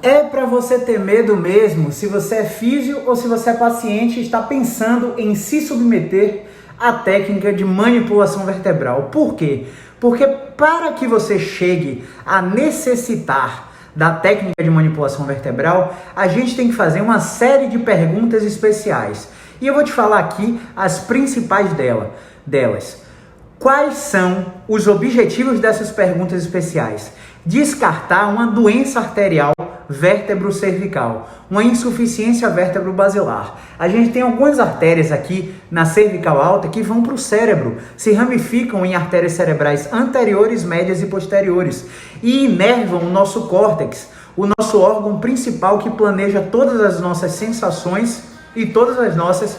É para você ter medo mesmo se você é físio ou se você é paciente e está pensando em se submeter à técnica de manipulação vertebral. Por quê? Porque para que você chegue a necessitar da técnica de manipulação vertebral, a gente tem que fazer uma série de perguntas especiais. E eu vou te falar aqui as principais delas. Quais são os objetivos dessas perguntas especiais? Descartar uma doença arterial vértebro-cervical, uma insuficiência vértebro-basilar. A gente tem algumas artérias aqui na cervical alta que vão para o cérebro, se ramificam em artérias cerebrais anteriores, médias e posteriores e inervam o nosso córtex, o nosso órgão principal que planeja todas as nossas sensações e todas as nossas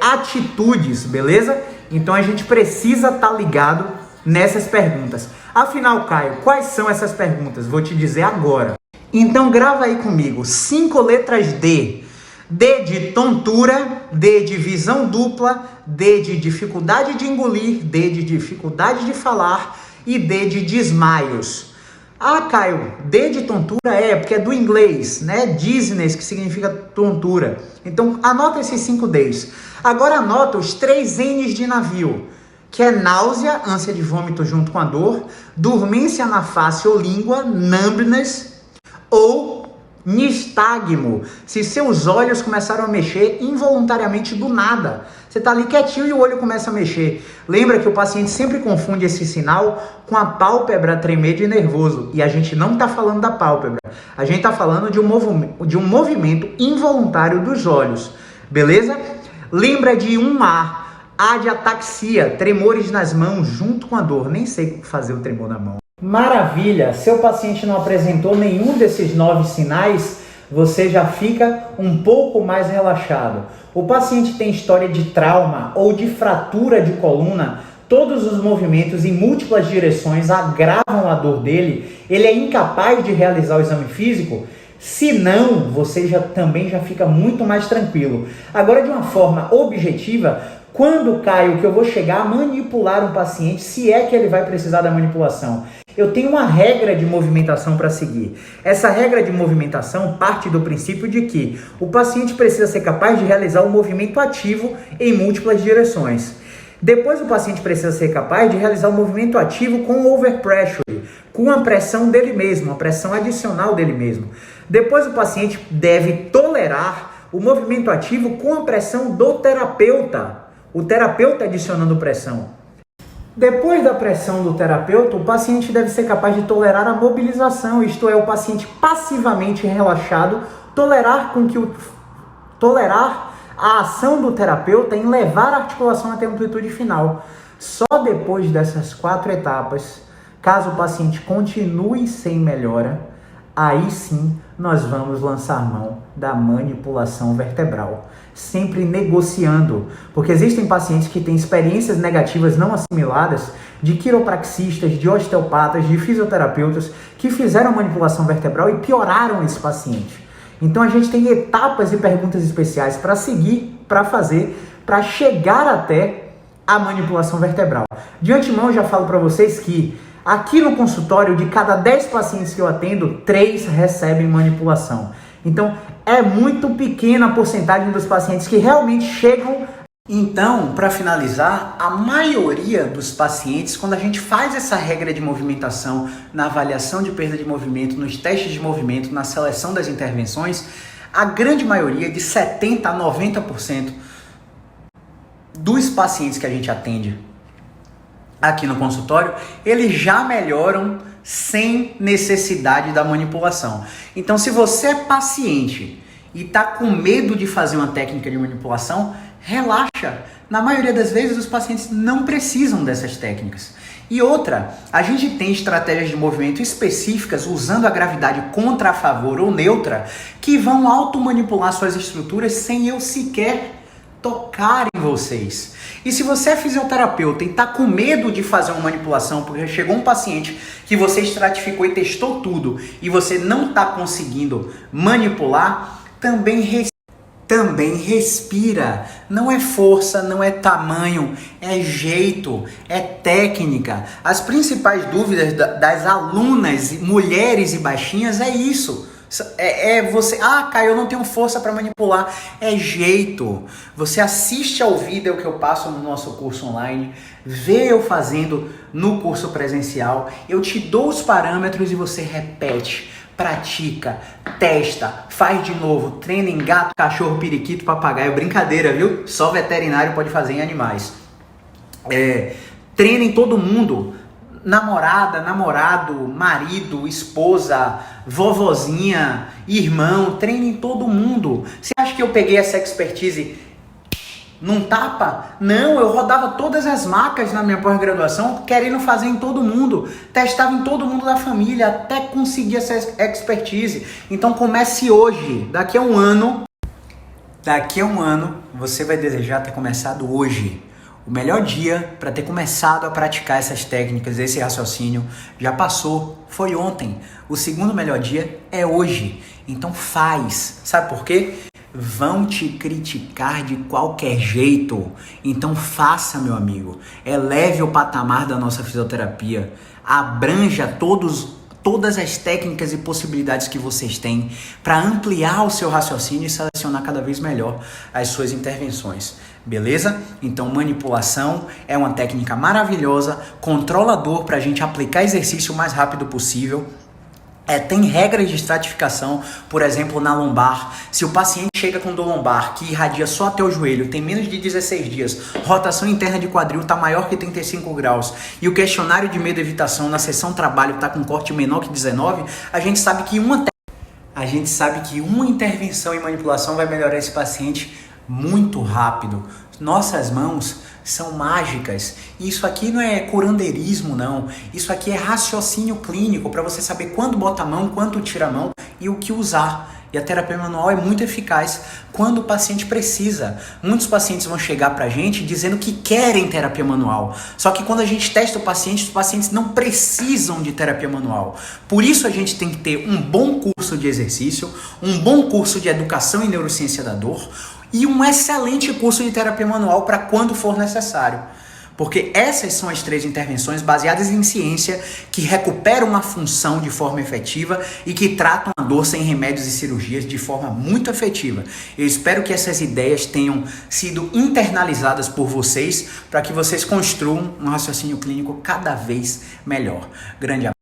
atitudes, beleza? Então a gente precisa estar ligado nessas perguntas. Afinal, Caio, quais são essas perguntas? Vou te dizer agora. Então grava aí comigo, 5 letras D. D de tontura, D de visão dupla, D de dificuldade de engolir, D de dificuldade de falar e D de desmaios. Ah, Caio, D de tontura porque é do inglês, né? Dizziness, que significa tontura. Então anota esses 5 Ds. Agora anota os 3 Ns de navio, que é náusea, ânsia de vômito junto com a dor, dormência na face ou língua, numbness, ou nistagmo, se seus olhos começaram a mexer involuntariamente do nada. Você está ali quietinho e o olho começa a mexer. Lembra que o paciente sempre confunde esse sinal com a pálpebra tremer de nervoso. E a gente não está falando da pálpebra. A gente está falando de um movimento involuntário dos olhos. Beleza? Lembra de um A de ataxia, tremores nas mãos junto com a dor. Nem sei fazer o tremor na mão. Maravilha! Seu paciente não apresentou nenhum desses 9 sinais, você já fica um pouco mais relaxado. O paciente tem história de trauma ou de fratura de coluna, todos os movimentos em múltiplas direções agravam a dor dele, ele é incapaz de realizar o exame físico? Se não, você também já fica muito mais tranquilo. Agora, de uma forma objetiva, quando, Caio, que eu vou chegar a manipular um paciente, se é que ele vai precisar da manipulação? Eu tenho uma regra de movimentação para seguir. Essa regra de movimentação parte do princípio de que o paciente precisa ser capaz de realizar um movimento ativo em múltiplas direções. Depois o paciente precisa ser capaz de realizar um movimento ativo com overpressure, com a pressão dele mesmo, a pressão adicional dele mesmo. Depois o paciente deve tolerar o movimento ativo com a pressão do terapeuta. O terapeuta adicionando pressão. Depois da pressão do terapeuta, o paciente deve ser capaz de tolerar a mobilização, isto é, o paciente passivamente relaxado, tolerar a ação do terapeuta em levar a articulação até a amplitude final. Só depois dessas 4 etapas, caso o paciente continue sem melhora, aí sim nós vamos lançar mão da manipulação vertebral, sempre negociando, porque existem pacientes que têm experiências negativas não assimiladas de quiropraxistas, de osteopatas, de fisioterapeutas que fizeram manipulação vertebral e pioraram esse paciente. Então a gente tem etapas e perguntas especiais para seguir, para fazer, para chegar até a manipulação vertebral. De antemão eu já falo para vocês que aqui no consultório, de cada 10 pacientes que eu atendo, 3 recebem manipulação. Então, é muito pequena a porcentagem dos pacientes que realmente chegam. Então, para finalizar, a maioria dos pacientes, quando a gente faz essa regra de movimentação na avaliação de perda de movimento, nos testes de movimento, na seleção das intervenções, a grande maioria, de 70% a 90% dos pacientes que a gente atende aqui no consultório, eles já melhoram sem necessidade da manipulação. Então, se você é paciente e está com medo de fazer uma técnica de manipulação, relaxa. Na maioria das vezes, os pacientes não precisam dessas técnicas. E outra, a gente tem estratégias de movimento específicas usando a gravidade contra, a favor ou neutra que vão automanipular suas estruturas sem eu sequer tocar em vocês. E se você é fisioterapeuta e está com medo de fazer uma manipulação porque chegou um paciente que você estratificou e testou tudo e você não está conseguindo manipular, também respira. Não é força, não é tamanho, é jeito, é técnica. As principais dúvidas das alunas, mulheres e baixinhas, é isso. Você, Caio, eu não tenho força para manipular. É jeito. Você assiste ao vídeo que eu passo no nosso curso online, vê eu fazendo no curso presencial, eu te dou os parâmetros e você repete, pratica, testa, faz de novo, treina em gato, cachorro, periquito, papagaio, brincadeira, viu? Só veterinário pode fazer em animais. Treina em todo mundo. Namorada, namorado, marido, esposa, vovozinha, irmão, treine em todo mundo. Você acha que eu peguei essa expertise num tapa? Não, eu rodava todas as marcas na minha pós-graduação, querendo fazer em todo mundo. Testava em todo mundo da família, até conseguir essa expertise. Então comece hoje, daqui a um ano, você vai desejar ter começado hoje. O melhor dia para ter começado a praticar essas técnicas, esse raciocínio, já passou, foi ontem. O segundo melhor dia é hoje. Então faz. Sabe por quê? Vão te criticar de qualquer jeito. Então faça, meu amigo. Eleve o patamar da nossa fisioterapia. Abranja todas as técnicas e possibilidades que vocês têm para ampliar o seu raciocínio e selecionar cada vez melhor as suas intervenções. Beleza? Então manipulação é uma técnica maravilhosa, controlador para a gente aplicar exercício o mais rápido possível. Tem regras de estratificação, por exemplo, na lombar. Se o paciente chega com dor lombar que irradia só até o joelho, tem menos de 16 dias, rotação interna de quadril está maior que 35 graus e o questionário de medo e evitação na sessão trabalho está com corte menor que 19, a gente sabe que uma intervenção em manipulação vai melhorar esse paciente muito rápido. Nossas mãos são mágicas. Isso aqui não é curandeirismo, não. Isso aqui é raciocínio clínico para você saber quando bota a mão, quando tira a mão e o que usar. E a terapia manual é muito eficaz quando o paciente precisa. Muitos pacientes vão chegar pra gente dizendo que querem terapia manual. Só que quando a gente testa o paciente, os pacientes não precisam de terapia manual. Por isso a gente tem que ter um bom curso de exercício, um bom curso de educação em neurociência da dor e um excelente curso de terapia manual para quando for necessário. Porque essas são as 3 intervenções baseadas em ciência que recuperam a função de forma efetiva e que tratam a dor sem remédios e cirurgias de forma muito efetiva. Eu espero que essas ideias tenham sido internalizadas por vocês para que vocês construam um raciocínio clínico cada vez melhor. Grande abraço.